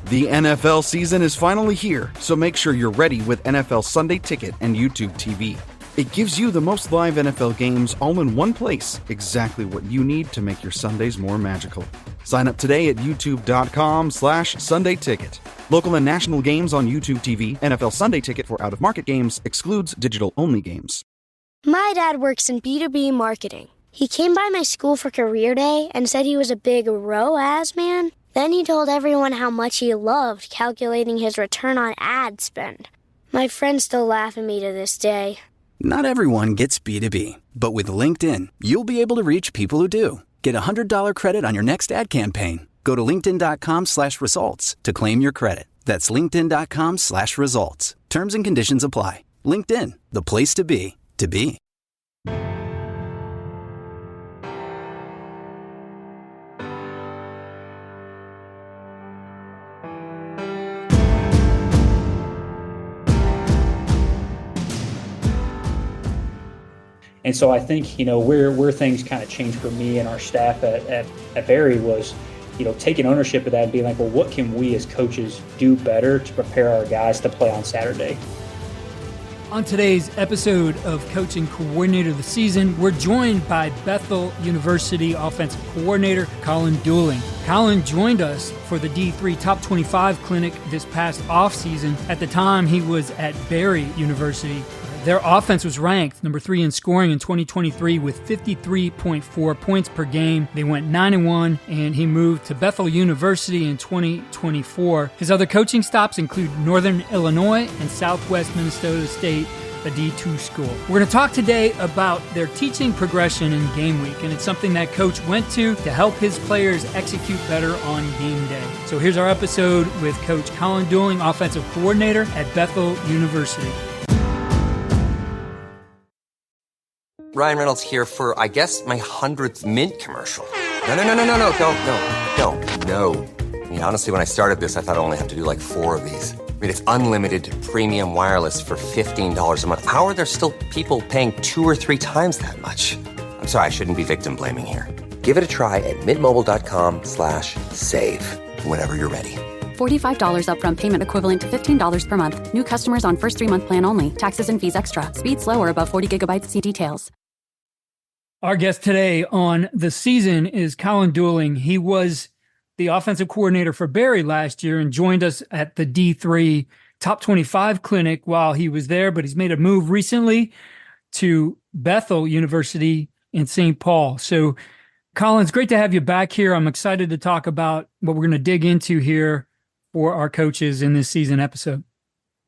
The NFL season is finally here, so make sure you're ready with NFL Sunday Ticket and YouTube TV. It gives you the most live NFL games all in one place, exactly what you need to make your Sundays more magical. Sign up today at youtube.com/Sunday Ticket. Local and national games on YouTube TV. NFL Sunday Ticket for out-of-market games excludes digital-only games. My dad works in B2B marketing. He came by my school for career day and said he was a big ROAS man. Then he told everyone how much he loved calculating his return on ad spend. My friends still laugh at me to this day. Not everyone gets B2B, but with LinkedIn, you'll be able to reach people who do. Get a $100 credit on your next ad campaign. Go to linkedin.com/results to claim your credit. That's linkedin.com/results. Terms and conditions apply. LinkedIn, the place to be, to be. And so I think, where things kind of changed for me and our staff at Barry was, taking ownership of that and being like, well, what can we as coaches do better to prepare our guys to play on Saturday? On today's episode of Coaching Coordinator of the Season, we're joined by Bethel University Offensive Coordinator Colin Duling. Colin joined us for the D3 Top 25 Clinic this past offseason. At the time, he was at Barry University. Their offense was ranked number 3 in scoring in 2023 with 53.4 points per game. They went 9-1, and he moved to Bethel University in 2024. His other coaching stops include Northern Illinois and Southwest Minnesota State, a D2 school. We're going to talk today about their teaching progression in game week, and it's something that Coach went to help his players execute better on game day. So here's our episode with Coach Colin Duling, Offensive Coordinator at Bethel University. Ryan Reynolds here for, I guess, my 100th Mint commercial. No, don't. I mean, honestly, when I started this, I thought I only have to do like 4 of these. I mean, it's unlimited premium wireless for $15 a month. How are there still people paying 2 or 3 times that much? I'm sorry, I shouldn't be victim blaming here. Give it a try at mintmobile.com/save. Whenever you're ready. $45 upfront payment equivalent to $15 per month. New customers on first 3-month plan only. Taxes and fees extra. Speed slower above 40 gigabytes. See details. Our guest today on the season is Colin Duling. He was the offensive coordinator for Barry last year and joined us at the D3 Top 25 Clinic while he was there, but he's made a move recently to Bethel University in St. Paul. So, Colin, it's great to have you back here. I'm excited to talk about what we're going to dig into here for our coaches in this season episode.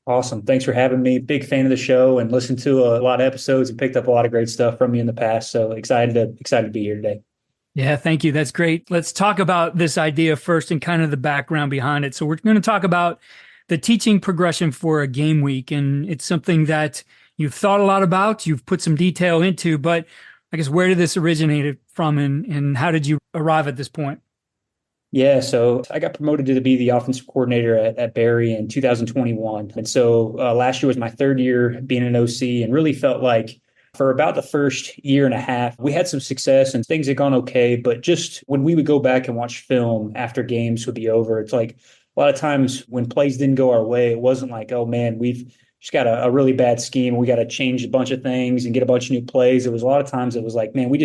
Awesome. Thanks for having me. Big fan of the show and listened to a lot of episodes and picked up a lot of great stuff from you in the past. So excited to be here today. Yeah, thank you. That's great. Let's talk about this idea first and kind of the background behind it. So we're going to talk about the teaching progression for a game week. And it's something that you've thought a lot about, you've put some detail into, but I guess where did this originate from and how did you arrive at this point? Yeah, so I got promoted to be the offensive coordinator at Barry in 2021. And so last year was my 3rd year being an OC and really felt like for about the first year and a half, we had some success and things had gone okay. But just when we would go back and watch film after games would be over, it's like a lot of times when plays didn't go our way, it wasn't like, oh man, we've just got a really bad scheme. We got to change a bunch of things and get a bunch of new plays. It was a lot of times it was like, man, we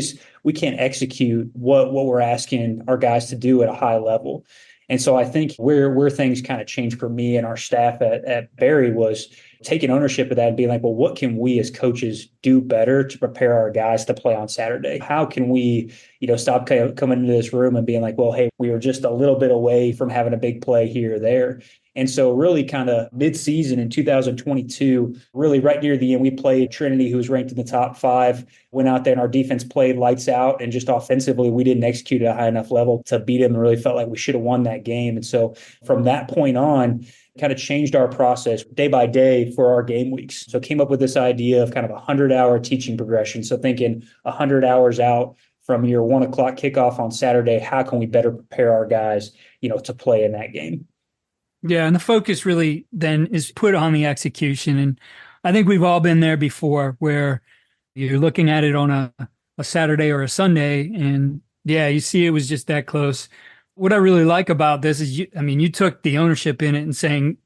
can't execute what we're asking our guys to do at a high level. And so I think where things kind of changed for me and our staff at Barry was taking ownership of that and being like, well, what can we as coaches do better to prepare our guys to play on Saturday? How can we, stop coming into this room and being like, well, hey, we were just a little bit away from having a big play here or there. And so really kind of mid-season in 2022, really right near the end, we played Trinity, who was ranked in the top 5, went out there and our defense played lights out. And just offensively, we didn't execute at a high enough level to beat them and really felt like we should have won that game. And so from that point on, kind of changed our process day by day for our game weeks. So came up with this idea of kind of a 100-hour teaching progression. So thinking 100 hours out from your 1 o'clock kickoff on Saturday, how can we better prepare our guys, to play in that game? Yeah, and the focus really then is put on the execution. And I think we've all been there before where you're looking at it on a Saturday or a Sunday and, yeah, you see it was just that close. What I really like about this is you took the ownership in it and saying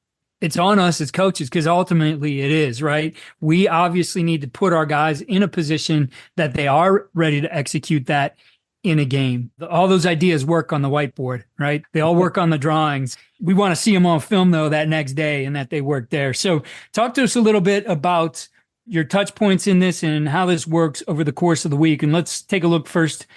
it's on us as coaches, because ultimately it is, right? We obviously need to put our guys in a position that they are ready to execute that in a game. All those ideas work on the whiteboard, right? They all work on the drawings. We want to see them on film, though, that next day, and that they work there. So talk to us a little bit about your touch points in this and how this works over the course of the week. And let's take a look first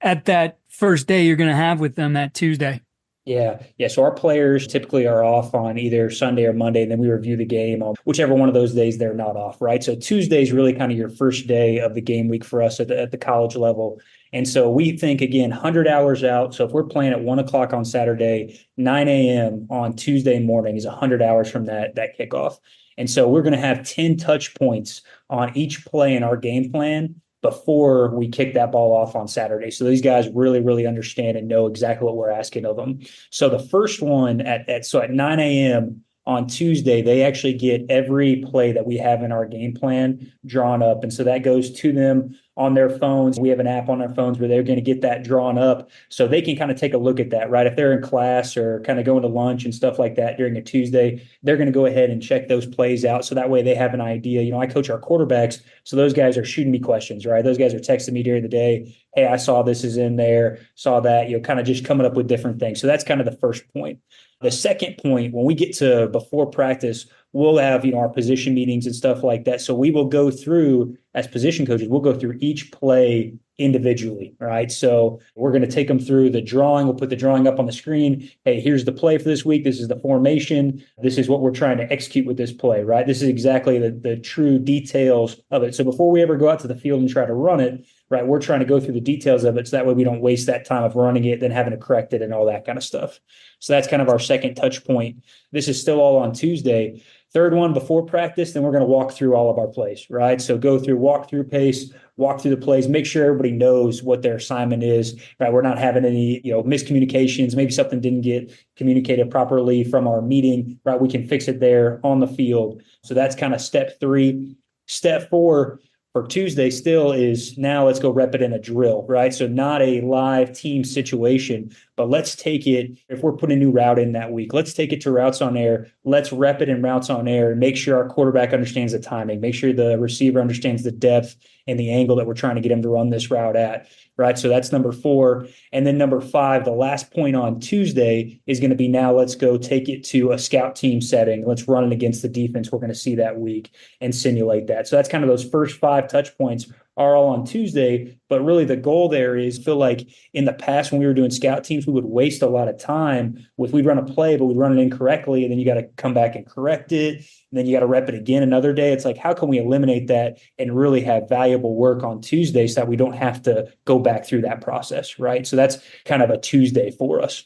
at that first day you're going to have with them, that Tuesday. Yeah. So our players typically are off on either Sunday or Monday, and then we review the game on whichever one of those days they're not off, right? So Tuesday is really kind of your first day of the game week for us at the college level. And so we think, again, 100 hours out. So if we're playing at 1 o'clock on Saturday, 9 a.m. on Tuesday morning is 100 hours from that kickoff. And so we're going to have 10 touch points on each play in our game plan before we kick that ball off on Saturday. So these guys really, really understand and know exactly what we're asking of them. So the first one at 9 a.m. on Tuesday, they actually get every play that we have in our game plan drawn up. And so that goes to them on their phones. We have an app on their phones where they're going to get that drawn up so they can kind of take a look at that, right? If they're in class or kind of going to lunch and stuff like that during a Tuesday, they're going to go ahead and check those plays out. So that way they have an idea. I coach our quarterbacks. So those guys are shooting me questions, right? Those guys are texting me during the day. Hey, I saw this is in there, saw that, kind of just coming up with different things. So that's kind of the first point. The second point, when we get to before practice, we'll have, our position meetings and stuff like that. So we will go through, as position coaches, we'll go through each play individually, right? So we're going to take them through the drawing. We'll put the drawing up on the screen. Hey, here's the play for this week. This is the formation. This is what we're trying to execute with this play, right? This is exactly the true details of it. So before we ever go out to the field and try to run it, right, we're trying to go through the details of it so that way we don't waste that time of running it, then having to correct it and all that kind of stuff. So that's kind of our second touch point. This is still all on Tuesday. Third one, before practice, then we're going to walk through all of our plays, right? So go through walk through pace, walk through the plays, make sure everybody knows what their assignment is, right? We're not having any, miscommunications. Maybe something didn't get communicated properly from our meeting, right? We can fix it there on the field. So that's kind of step 3. Step 4 for Tuesday still is now let's go rep it in a drill, right? So not a live team situation, but let's take it, if we're putting a new route in that week, let's take it to routes on air. Let's rep it in routes on air and make sure our quarterback understands the timing, make sure the receiver understands the depth and the angle that we're trying to get him to run this route at, right? So that's number 4. And then number 5, the last point on Tuesday is going to be now let's go take it to a scout team setting. Let's run it against the defense we're going to see that week and simulate that. So that's kind of those first 5 touch points are all on Tuesday, but really the goal there is feel like in the past when we were doing scout teams, we would waste a lot of time we'd run a play, but we'd run it incorrectly, and then you got to come back and correct it, and then you got to rep it again another day. It's like, how can we eliminate that and really have valuable work on Tuesday so that we don't have to go back through that process, right? So that's kind of a Tuesday for us.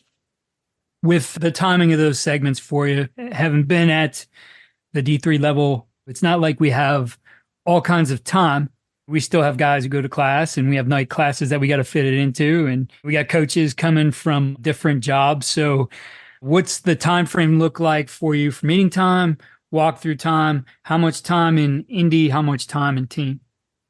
With the timing of those segments for you, having been at the D3 level, it's not like we have all kinds of time. We still have guys who go to class, and we have night classes that we got to fit it into, and we got coaches coming from different jobs. So what's the time frame look like for you for meeting time, walkthrough time? How much time in Indy? How much time in team?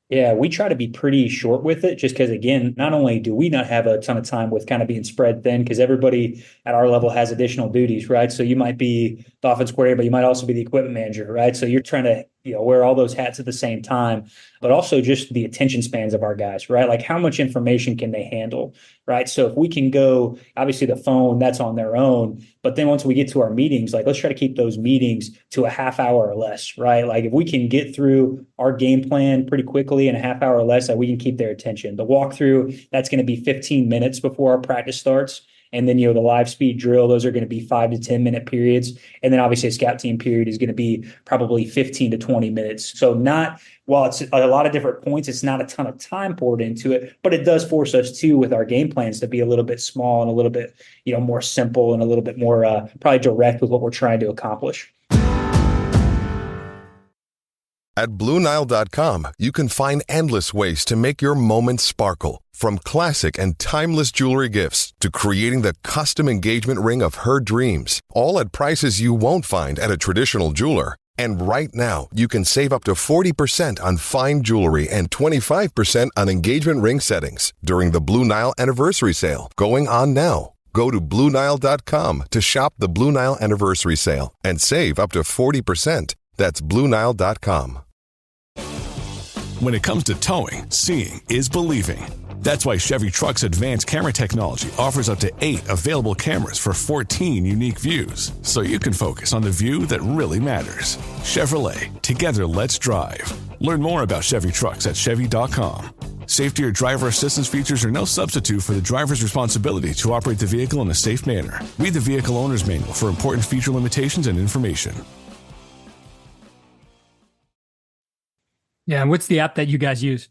Yeah, we try to be pretty short with it just because, again, not only do we not have a ton of time with kind of being spread thin because everybody at our level has additional duties, right? So you might be the offense coordinator, but you might also be the equipment manager, right? So you're trying to wear all those hats at the same time, but also just the attention spans of our guys, right? Like how much information can they handle, right? So if we can go, obviously the phone, that's on their own, but then once we get to our meetings, like let's try to keep those meetings to a half hour or less, right? Like if we can get through our game plan pretty quickly in a half hour or less, we can keep their attention. The walkthrough, that's going to be 15 minutes before our practice starts. And then, the live speed drill, those are going to be 5 to 10 minute periods. And then obviously a scout team period is going to be probably 15 to 20 minutes. So while it's a lot of different points, it's not a ton of time poured into it, but it does force us too with our game plans to be a little bit small and a little bit, more simple and a little bit more probably direct with what we're trying to accomplish. At BlueNile.com, you can find endless ways to make your moments sparkle. From classic and timeless jewelry gifts to creating the custom engagement ring of her dreams, all at prices you won't find at a traditional jeweler. And right now, you can save up to 40% on fine jewelry and 25% on engagement ring settings during the Blue Nile Anniversary Sale, going on now. Go to BlueNile.com to shop the Blue Nile Anniversary Sale and save up to 40%. That's BlueNile.com. When it comes to towing, seeing is believing. That's why Chevy Truck's advanced camera technology offers up to 8 available cameras for 14 unique views, so you can focus on the view that really matters. Chevrolet, together let's drive. Learn more about Chevy Trucks at Chevy.com. Safety or driver assistance features are no substitute for the driver's responsibility to operate the vehicle in a safe manner. Read the vehicle owner's manual for important feature limitations and information. Yeah, and what's the app that you guys use?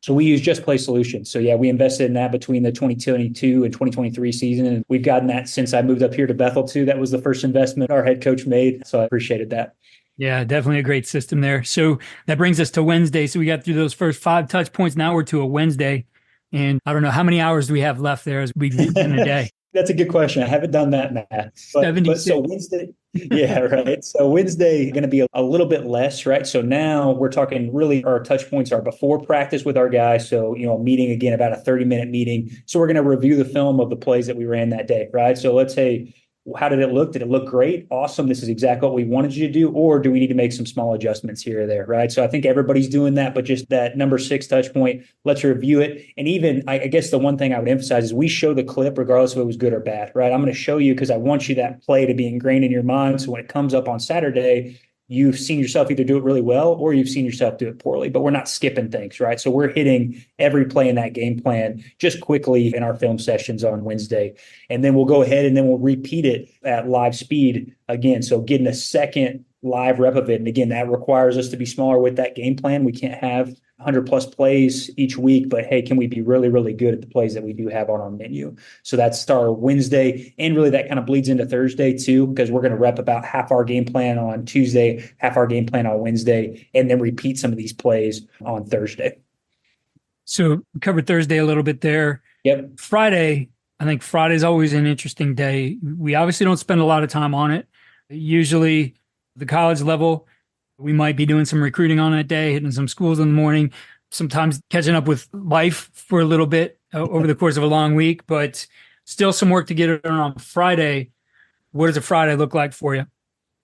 So we use Just Play Solutions. So yeah, we invested in that between the 2022 and 2023 season. And we've gotten that since I moved up here to Bethel too. That was the first investment our head coach made. So I appreciated that. Yeah, definitely a great system there. So that brings us to Wednesday. So we got through those first 5 touch points. Now we're to a Wednesday. And I don't know how many hours do we have left there as we leave in a day. That's a good question. I haven't done that math. But so Wednesday, yeah, right. So Wednesday going to be a little bit less, right? So now we're talking really our touch points are before practice with our guys. So, meeting again, about a 30-minute meeting. So we're going to review the film of the plays that we ran that day, right? So let's say, how did it look? Did it look great? Awesome. This is exactly what we wanted you to do. Or do we need to make some small adjustments here or there, right? So I think everybody's doing that, but just that number 6 touch point, let's review it. And even, I guess the one thing I would emphasize is we show the clip regardless if it was good or bad, right? I'm going to show you because I want you that play to be ingrained in your mind. So when it comes up on Saturday, you've seen yourself either do it really well or you've seen yourself do it poorly, but we're not skipping things, right? So we're hitting every play in that game plan just quickly in our film sessions on Wednesday. And then we'll go ahead and then we'll repeat it at live speed again. So getting a second live rep of it. And again, that requires us to be smaller with that game plan. We can't have 100 plus plays each week, but hey, can we be really, really good at the plays that we do have on our menu? So that's our Wednesday. And really that kind of bleeds into Thursday too, because we're going to rep about half our game plan on Tuesday, half our game plan on Wednesday, and then repeat some of these plays on Thursday. So we covered Thursday a little bit there. Yep. Friday, I think Friday is always an interesting day. We obviously don't spend a lot of time on it. Usually the college level, we might be doing some recruiting on that day, hitting some schools in the morning, sometimes catching up with life for a little bit over the course of a long week, but still some work to get done on Friday. What does a Friday look like for you?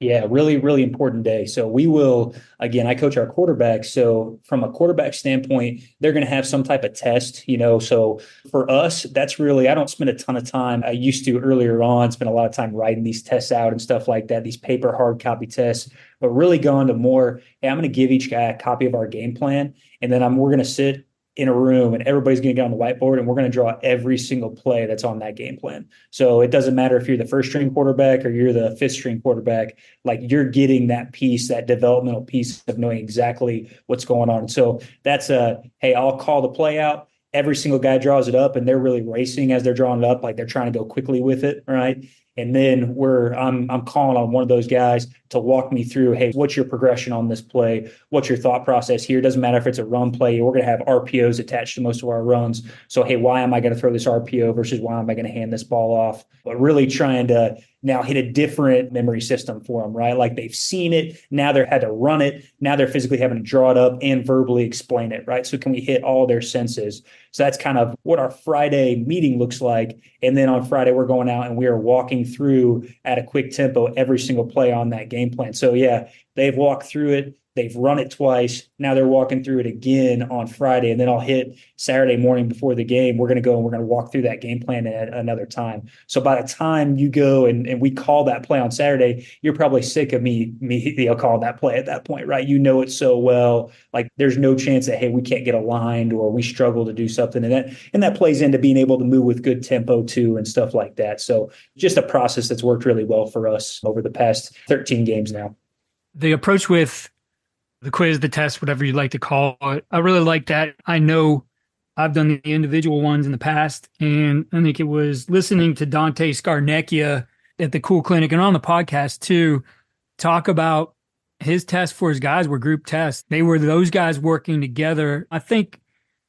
Yeah, really, really important day. So we will, again, I coach our quarterbacks. So from a quarterback standpoint, they're going to have some type of test, So for us, that's really, I don't spend a ton of time. I used to earlier on spend a lot of time writing these tests out and stuff like that, these paper hard copy tests, but really going to more, hey, I'm going to give each guy a copy of our game plan. And then we're going to sit in a room and everybody's going to get on the whiteboard and we're going to draw every single play that's on that game plan. So it doesn't matter if you're the first string quarterback or you're the fifth string quarterback, like you're getting that piece, that developmental piece of knowing exactly what's going on. So that's hey, I'll call the play out. Every single guy draws it up and they're really racing as they're drawing it up, like they're trying to go quickly with it. Right. And then I'm calling on one of those guys to walk me through, hey, what's your progression on this play? What's your thought process here? It doesn't matter if it's a run play. We're going to have RPOs attached to most of our runs. So, hey, why am I going to throw this RPO versus why am I going to hand this ball off? But really trying to now hit a different memory system for them, right? Like they've seen it. Now they're had to run it. Now they're physically having to draw it up and verbally explain it, right? So can we hit all their senses? So that's kind of what our Friday meeting looks like. And then on Friday, we're going out and we are walking through at a quick tempo every single play on that game plan. So yeah, they've walked through it. They've run it twice. Now they're walking through it again on Friday. And then I'll hit Saturday morning before the game. We're going to go and we're going to walk through that game plan at another time. So by the time you go and we call that play on Saturday, you're probably sick of me calling that play at that point, right? You know it so well. Like there's no chance that, hey, we can't get aligned or we struggle to do something. And that plays into being able to move with good tempo too and stuff like that. So just a process that's worked really well for us over the past 13 games now. The approach with the quiz, the test, whatever you'd like to call it, I really like that. I know I've done the individual ones in the past, and I think it was listening to Dante Scarnecchia at the Cool Clinic and on the podcast too, talk about his tests for his guys were group tests. They were those guys working together. I think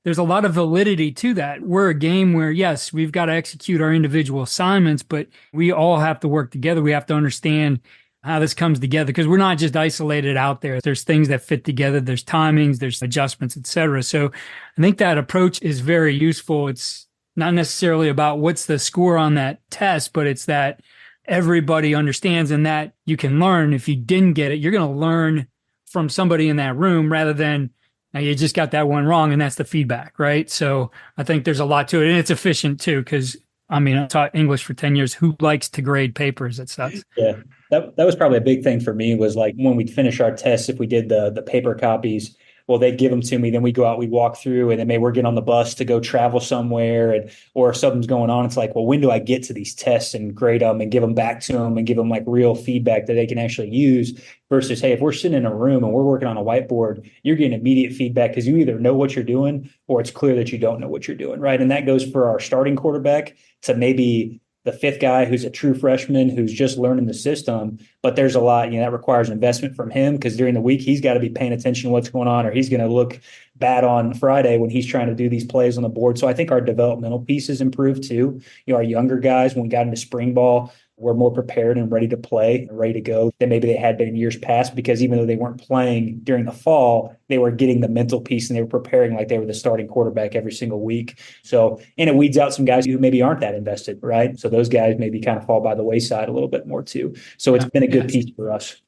there's a lot of validity to that. We're a game where, yes, we've got to execute our individual assignments, but we all have to work together. We have to understand how this comes together because we're not just isolated out there. There's things that fit together. There's timings, there's adjustments, et cetera. So I think that approach is very useful. It's not necessarily about what's the score on that test, but it's that everybody understands and that you can learn. If you didn't get it, you're going to learn from somebody in that room rather than now you just got that one wrong and that's the feedback, right? So I think there's a lot to it, and it's efficient too, because I mean, I taught English for 10 years. Who likes to grade papers? It sucks. Yeah, that was probably a big thing for me, was like when we'd finish our tests, if we did the paper copies, well, they'd give them to me. Then we go out, we walk through, and then maybe we're getting on the bus to go travel somewhere, or if something's going on, it's like, well, when do I get to these tests and grade them and give them back to them and give them like real feedback that they can actually use versus, hey, if we're sitting in a room and we're working on a whiteboard, you're getting immediate feedback because you either know what you're doing or it's clear that you don't know what you're doing, right? And that goes for our starting quarterback to maybe the fifth guy who's a true freshman who's just learning the system. But there's a lot, that requires investment from him, because during the week he's got to be paying attention to what's going on, or he's going to look bad on Friday when he's trying to do these plays on the board. So I think our developmental pieces improved too. Our younger guys, when we got into spring ball, were more prepared and ready to play and ready to go than maybe they had been in years past, because even though they weren't playing during the fall, they were getting the mental piece and they were preparing like they were the starting quarterback every single week. So, and it weeds out some guys who maybe aren't that invested, right? So those guys maybe kind of fall by the wayside a little bit more too. So it's been a good piece for us.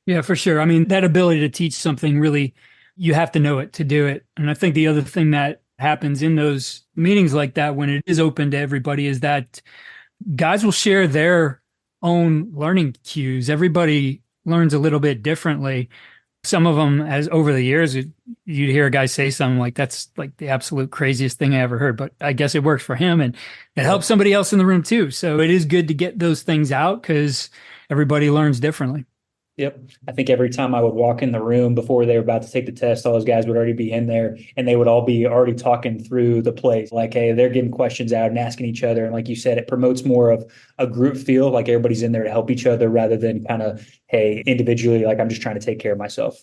Yeah, for sure. I mean, that ability to teach something, really, you have to know it to do it. And I think the other thing that happens in those meetings like that, when it is open to everybody, is that guys will share their own learning cues. Everybody learns a little bit differently. Some of them, as over the years, you'd hear a guy say something like, that's like the absolute craziest thing I ever heard, but I guess it works for him and it helps somebody else in the room too. So it is good to get those things out because everybody learns differently. Yep. I think every time I would walk in the room before they were about to take the test, all those guys would already be in there and they would all be already talking through the plays. Like, hey, they're getting questions out and asking each other. And like you said, it promotes more of a group feel, like everybody's in there to help each other rather than kind of, hey, individually, like I'm just trying to take care of myself.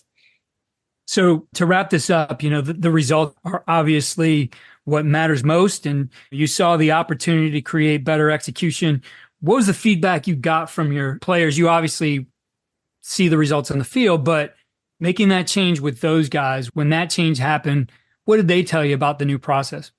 So to wrap this up, the results are obviously what matters most. And you saw the opportunity to create better execution. What was the feedback you got from your players? You obviously see the results on the field, but making that change with those guys, when that change happened, what did they tell you about the new process?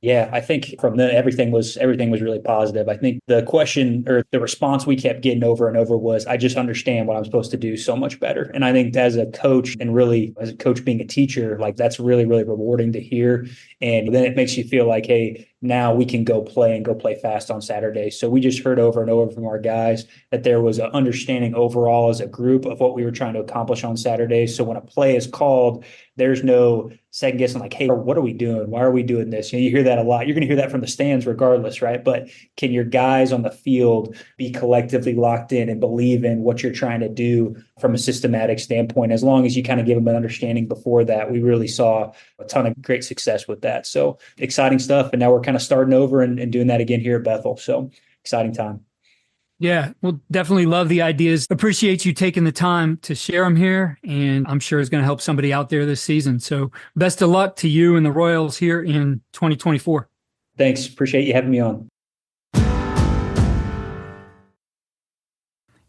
Yeah, I think from then everything was really positive. I think the question or the response we kept getting over and over was, I just understand what I'm supposed to do so much better. And I think as a coach, and really as a coach being a teacher, like that's really, really rewarding to hear. And then it makes you feel like, hey, now we can go play fast on Saturday. So we just heard over and over from our guys that there was an understanding overall as a group of what we were trying to accomplish on Saturday. So when a play is called, there's no second guessing like, hey, what are we doing? Why are we doing this? You hear that a lot. You're going to hear that from the stands regardless, right? But can your guys on the field be collectively locked in and believe in what you're trying to do from a systematic standpoint? As long as you kind of give them an understanding before that, we really saw a ton of great success with that. So exciting stuff. And now we're kind of starting over and doing that again here at Bethel. So exciting time. Yeah, we'll definitely love the ideas. Appreciate you taking the time to share them here. And I'm sure it's going to help somebody out there this season. So best of luck to you and the Royals here in 2024. Thanks. Appreciate you having me on.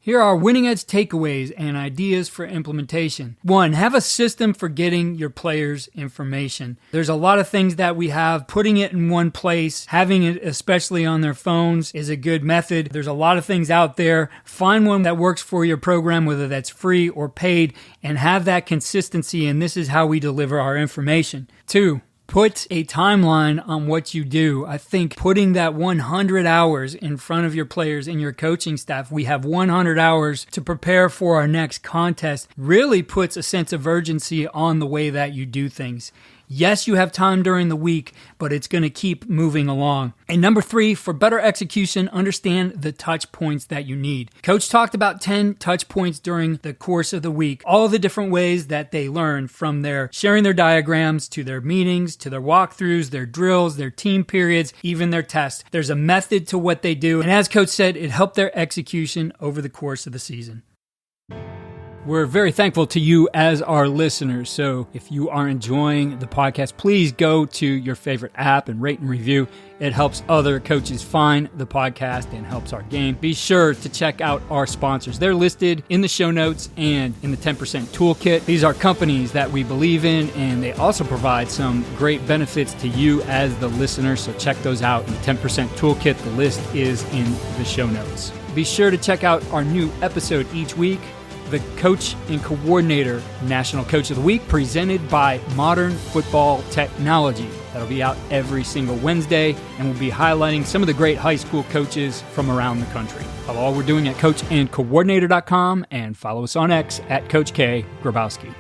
Here are winning edge takeaways and ideas for implementation. 1, have a system for getting your players information. There's a lot of things that we have. Putting it in one place, having it especially on their phones, is a good method. There's a lot of things out there. Find one that works for your program, whether that's free or paid, and have that consistency. And this is how we deliver our information. 2, put a timeline on what you do. I think putting that 100 hours in front of your players and your coaching staff, we have 100 hours to prepare for our next contest, really puts a sense of urgency on the way that you do things. Yes, you have time during the week, but it's going to keep moving along. And number 3, for better execution, understand the touch points that you need. Coach talked about 10 touch points during the course of the week, all the different ways that they learn, from their sharing their diagrams to their meetings, to their walkthroughs, their drills, their team periods, even their tests. There's a method to what they do. And as Coach said, it helped their execution over the course of the season. We're very thankful to you as our listeners. So if you are enjoying the podcast, please go to your favorite app and rate and review. It helps other coaches find the podcast and helps our game. Be sure to check out our sponsors. They're listed in the show notes and in the 10% Toolkit. These are companies that we believe in, and they also provide some great benefits to you as the listener. So check those out in the 10% Toolkit. The list is in the show notes. Be sure to check out our new episode each week, the Coach and Coordinator National Coach of the Week, presented by Modern Football Technology. That'll be out every single Wednesday, and we'll be highlighting some of the great high school coaches from around the country. Follow all we're doing at coachandcoordinator.com and follow us on X at Coach K. Grabowski.